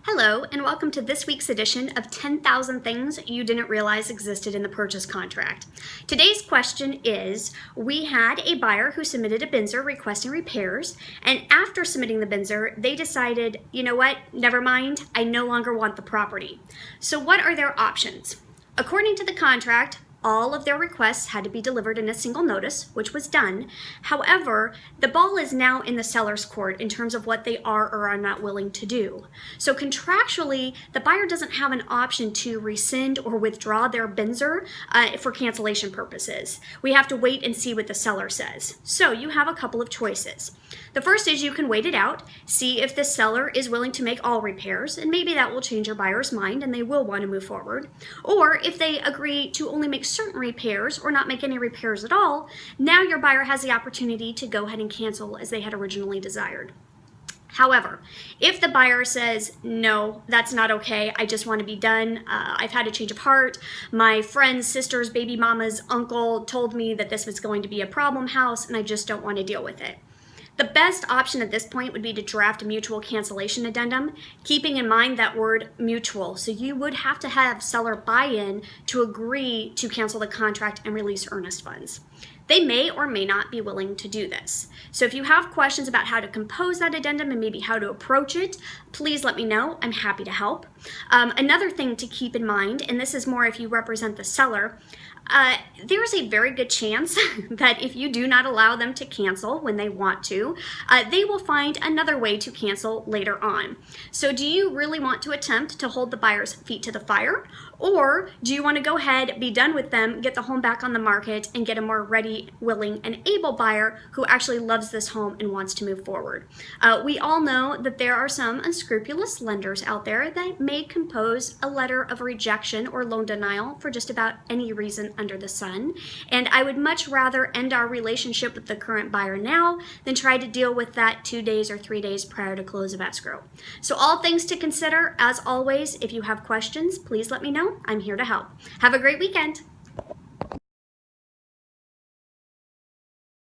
Hello, and welcome to this week's edition of 10,000 Things You Didn't Realize Existed in the Purchase Contract. Today's question is, we had a buyer who submitted a BINSR requesting repairs, and after submitting the BINSR, they decided, you know what, never mind, I no longer want the property. So what are their options? According to the contract, all of their requests had to be delivered in a single notice, which was done. However, the ball is now in the seller's court in terms of what they are or are not willing to do. So contractually, the buyer doesn't have an option to rescind or withdraw their BINSR for cancellation purposes. We have to wait and see what the seller says. So you have a couple of choices. The first is you can wait it out, see if the seller is willing to make all repairs, and maybe that will change your buyer's mind and they will want to move forward. Or if they agree to only make certain repairs or not make any repairs at all, now your buyer has the opportunity to go ahead and cancel as they had originally desired. However, if the buyer says, no, that's not okay, I just want to be done, I've had a change of heart, my friend's sister's baby mama's uncle told me that this was going to be a problem house and I just don't want to deal with it. The best option at this point would be to draft a mutual cancellation addendum, keeping in mind that word mutual. So you would have to have seller buy-in to agree to cancel the contract and release earnest funds. They may or may not be willing to do this. So if you have questions about how to compose that addendum and maybe how to approach it, please let me know. I'm happy to help. Another thing to keep in mind, and this is more if you represent the seller, there's a very good chance that if you do not allow them to cancel when they want to, they will find another way to cancel later on. So do you really want to attempt to hold the buyer's feet to the fire? Or do you want to go ahead, be done with them, get the home back on the market, and get a more ready, willing, and able buyer who actually loves this home and wants to move forward? We all know that there are some unscrupulous lenders out there that may compose a letter of rejection or loan denial for just about any reason under the sun. And I would much rather end our relationship with the current buyer now than try to deal with that 2 days or 3 days prior to close of escrow. So all things to consider. As always, if you have questions, please let me know. I'm here to help. Have a great weekend.